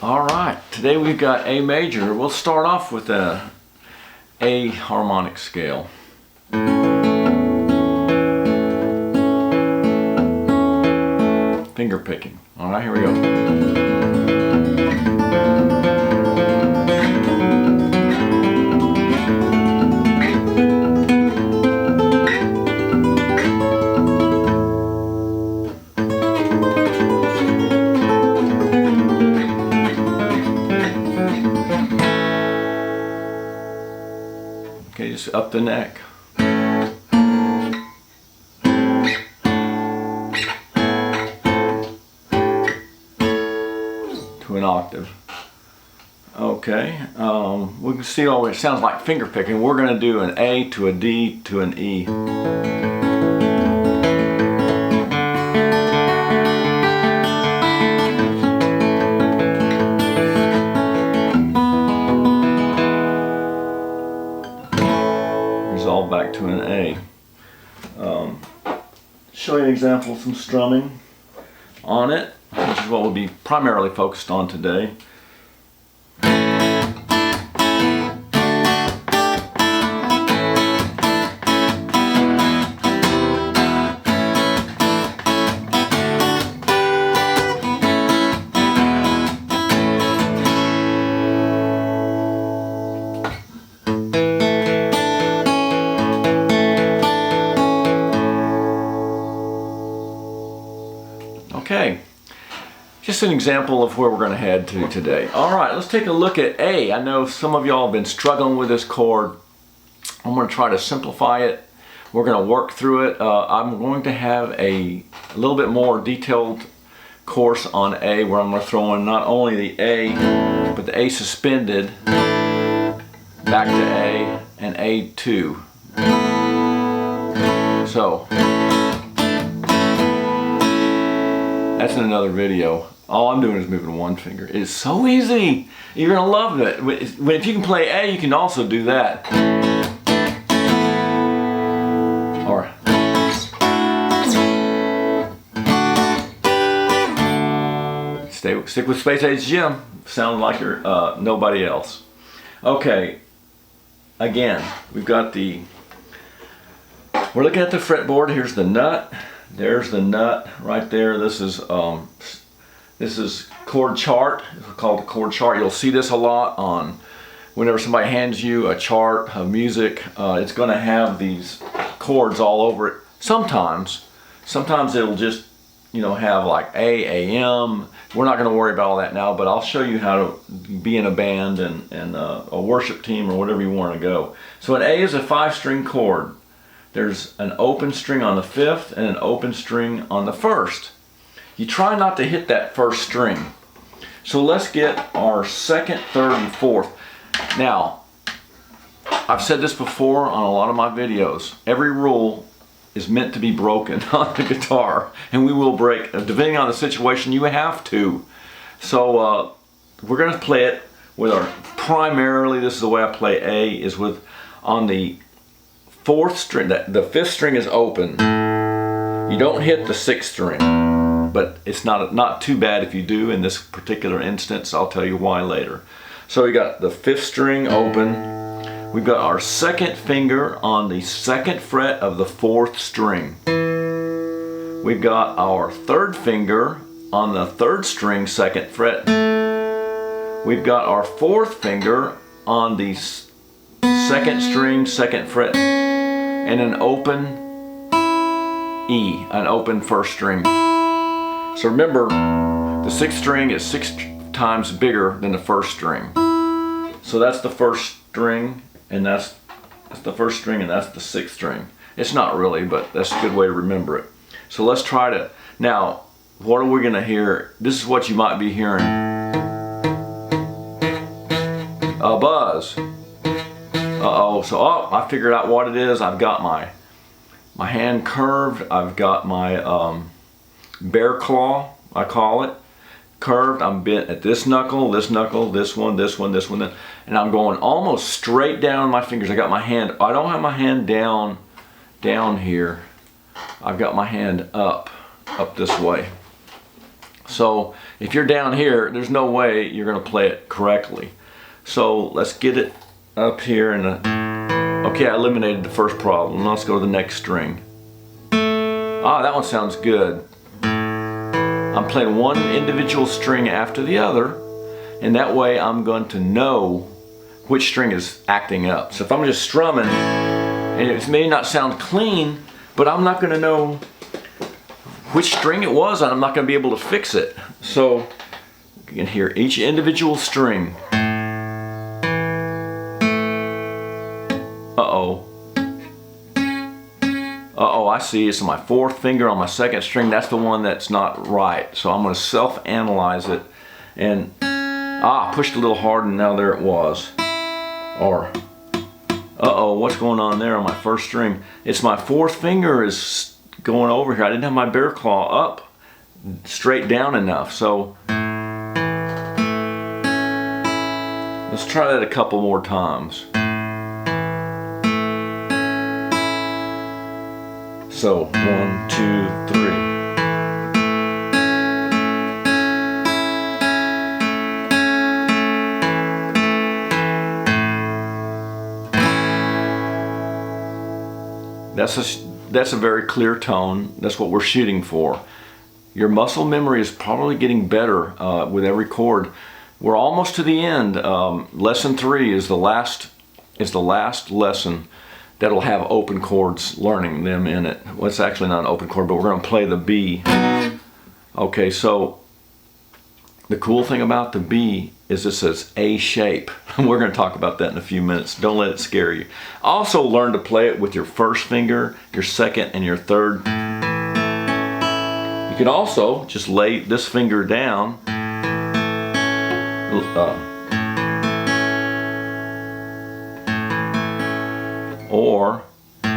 All right, today we've got A major. We'll start off with a harmonic scale. Finger picking. All right, here we go. Okay, just up the neck. To an octave. Okay, we can see it sounds like finger picking. We're going to do an A to a D to an E. Resolve back to an A. Show you an example of some strumming on it, which is what we'll be primarily focused on today. Okay, just an example of where we're going to head to today. All right, let's take a look at A. I know some of y'all have been struggling with this chord. I'm going to try to simplify it. We're going to work through it. I'm going to have a little bit more detailed course on A, where I'm going to throw in not only the A, but the A suspended, back to A, and A2. So that's in another video. All I'm doing is moving one finger. It's so easy. You're gonna love it. If you can play A, you can also do that. Or stick with Space Age Jim. Sound like you're nobody else. Okay. Again, we've got we're looking at the fretboard. Here's the nut. There's the nut right there. This is Chord Chart. It's called the Chord Chart. You'll see this a lot on whenever somebody hands you a chart of music. It's going to have these chords all over it. Sometimes it'll just have like A, AM. We're not going to worry about all that now, but I'll show you how to be in a band and a worship team or whatever you want to go. So an A is a 5-string chord. There's an open string on the 5th and an open string on the 1st. You try not to hit that 1st string. So let's get our 2nd, 3rd, and 4th. Now, I've said this before on a lot of my videos. Every rule is meant to be broken on the guitar, and we will break. Depending on the situation, you have to. So we're going to play it with our, primarily this is the way I play A, is with on the 4th string. The 5th string is open. You don't hit the 6th string, but it's not too bad if you do in this particular instance. I'll tell you why later. So we got the 5th string open. We've got our 2nd finger on the 2nd fret of the 4th string. We've got our 3rd finger on the 3rd string, 2nd fret. We've got our 4th finger on the 2nd string, 2nd fret, and an open E, an open 1st string. So remember, the 6th string is 6 times bigger than the 1st string. So that's the 1st string, and that's the 1st string, and that's the 6th string. It's not really, but that's a good way to remember it. So let's try to, now, what are we gonna hear? This is what you might be hearing. A buzz. Uh-oh, so I figured out what it is. I've got my hand curved. I've got my bear claw, I call it, curved. I'm bent at this knuckle, this one, this one, this one, and I'm going almost straight down my fingers. I got my hand, I don't have my hand down here. I've got my hand up this way. So if you're down here, there's no way you're going to play it correctly. So let's get it up here and okay, I eliminated the first problem. Let's go to the next string. Ah, that one sounds good. I'm playing one individual string after the other, and that way I'm going to know which string is acting up. So if I'm just strumming, and it may not sound clean, but I'm not going to know which string it was, and I'm not going to be able to fix it. So you can hear each individual string. Uh-oh. Uh-oh, I see. It's my fourth finger on my second string. That's the one that's not right. So I'm going to self-analyze it. And, I pushed a little hard and now there it was. Or, uh-oh, what's going on there on my first string? It's my fourth finger is going over here. I didn't have my bear claw up straight down enough. So, let's try that a couple more times. So, 1, 2, 3. That's a very clear tone. That's what we're shooting for. Your muscle memory is probably getting better with every chord. We're almost to the end. Lesson 3 is the last lesson that'll have open chords, learning them in it. Well, it's actually not an open chord, but we're going to play the B. Okay, so the cool thing about the B is it says A shape. We're going to talk about that in a few minutes. Don't let it scare you. Also learn to play it with your first finger, your second, and your third. You can also just lay this finger down. Or you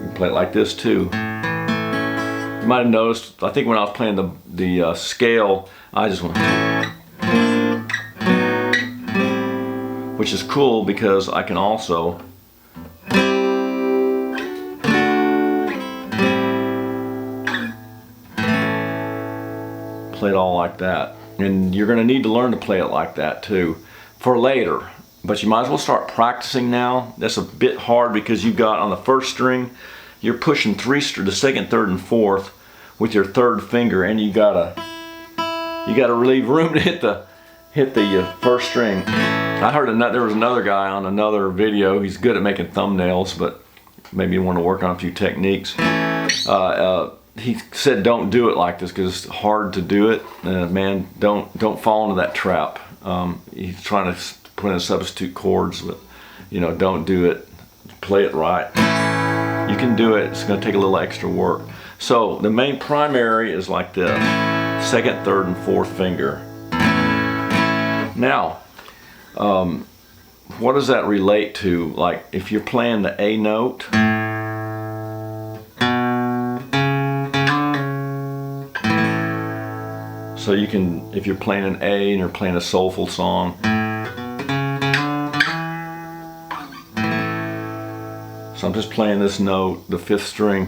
can play it like this too. You might have noticed, I think when I was playing the scale, I just went, which is cool because I can also play it all like that. And you're going to need to learn to play it like that too for later. But you might as well start practicing now. That's a bit hard because you got on the first string, you're pushing the second, third, and fourth with your third finger, and you gotta leave room to hit the first string. I heard there was another guy on another video. He's good at making thumbnails, but maybe you want to work on a few techniques. He said don't do it like this because it's hard to do it. Man, don't fall into that trap. He's trying to put in substitute chords, but you know, don't do it. Play it right. You can do it. It's going to take a little extra work. So the main primary is like this: second, third, and fourth finger. Now, what does that relate to? Like if you're playing the A note, so you can, if you're playing an A and you're playing a soulful song, so I'm just playing this note, the fifth string.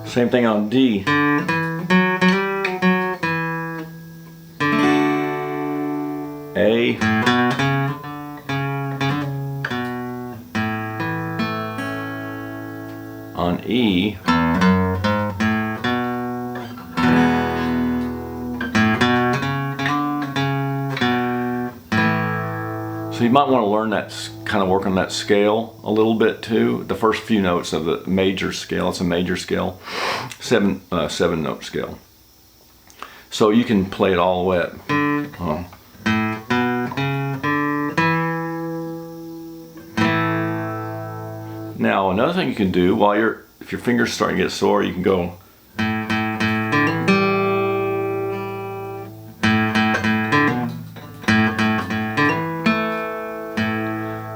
Same thing on D. A. On E. So you might want to learn that, kind of work on that scale a little bit too. The first few notes of the major scale, it's a major scale, seven note scale. So you can play it all the way up. Now another thing you can do while if your fingers starting to get sore, you can go.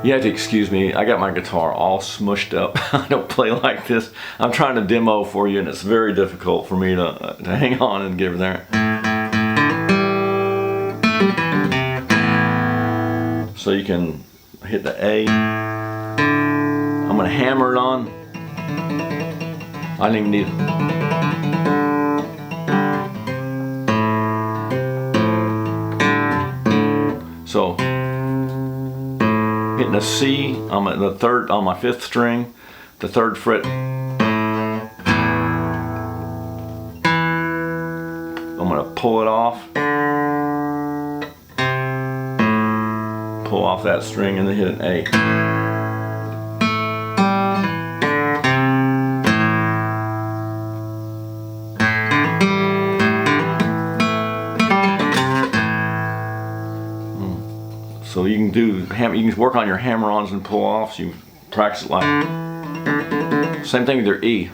You have to excuse me, I got my guitar all smushed up. I don't play like this. I'm trying to demo for you and it's very difficult for me to hang on and get there. So so you can hit the A. I'm going to hammer it on. I don't even need it. So hitting a C on the third, on my 5th string, the 3rd fret. I'm going to pull it off. Pull off that string and then hit an A. So you can do you can work on your hammer-ons and pull-offs. You practice it like same thing with your E.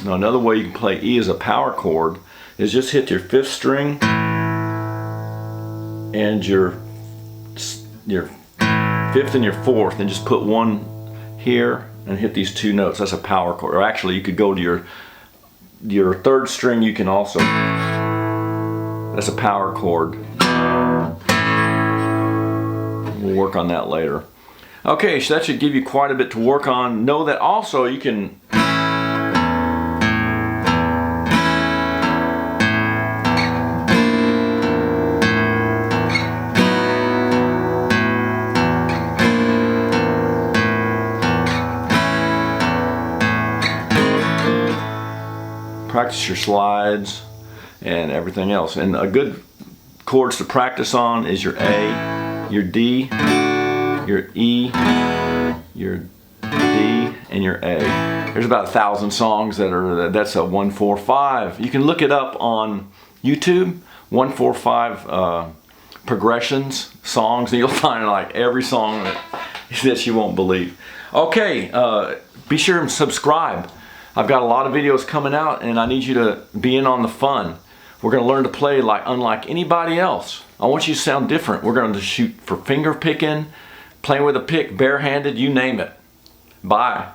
Now another way you can play E as a power chord is just hit your 5th string and your 5th and your 4th, and just put one here and hit these 2 notes. That's a power chord. Or actually, you could go to your 3rd string. You can also. That's a power chord. We'll work on that later. Okay, so that should give you quite a bit to work on. Know that also you can. Practice your slides and everything else. And a good chords to practice on is your A, your D, your E, your D, and your A. There's about 1,000 songs that's a 1-4-5. You can look it up on YouTube, 1-4-5 progressions, songs, and you'll find like every song that you won't believe. Okay, be sure and subscribe. I've got a lot of videos coming out and I need you to be in on the fun. We're going to learn to play like unlike anybody else. I want you to sound different. We're going to shoot for finger picking, playing with a pick, barehanded, you name it. Bye.